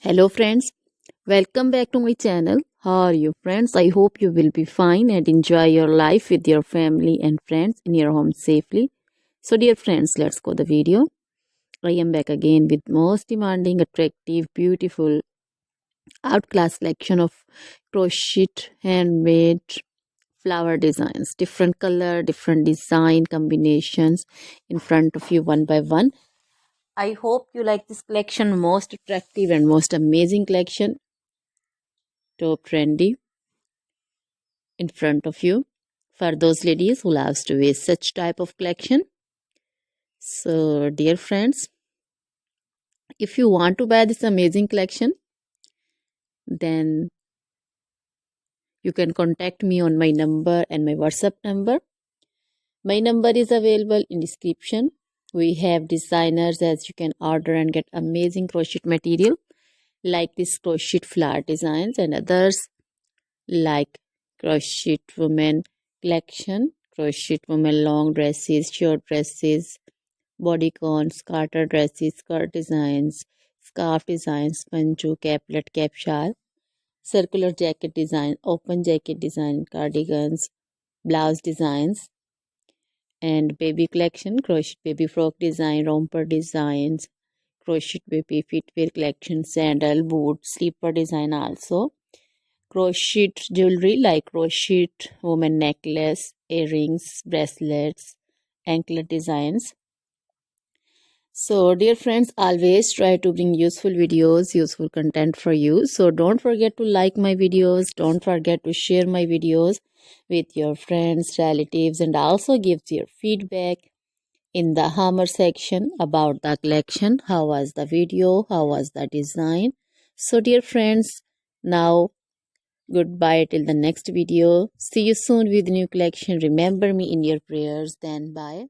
Hello friends, welcome back to my channel. How are you friends? I hope you will be fine and enjoy your life with your family and friends in your home safely. So dear friends, let's go the video. I am back again with most demanding, attractive, beautiful, outclass collection of crochet handmade flower designs. Different color, different design combinations in front of you one by one. I hope you like this collection, most attractive and most amazing collection. Top trendy in front of you for those ladies who loves to wear such type of collection. So dear friends, if you want to buy this amazing collection, then you can contact me on my number and my WhatsApp number. My number is available in description. We have designers as you can order and get amazing crochet material like this crochet flower designs and others like crochet women collection, crochet women long dresses, short dresses, bodycons, garter dresses, skirt designs, scarf designs, panju, caplet, cap shawl, circular jacket design, open jacket design, cardigans, blouse designs, and baby collection, crochet baby frock design, romper designs, crochet baby footwear collection, sandal, boot, slipper design also. Crochet jewelry like crochet woman necklace, earrings, bracelets, anklet designs. So dear friends, always try to bring useful videos, useful content for you. So don't forget to like my videos, don't forget to share my videos with your friends, relatives, and also give your feedback in the hammer section about the collection. How was the video? How was the design? So dear friends, now goodbye till the next video. See you soon with new collection. Remember me in your prayers. Then bye.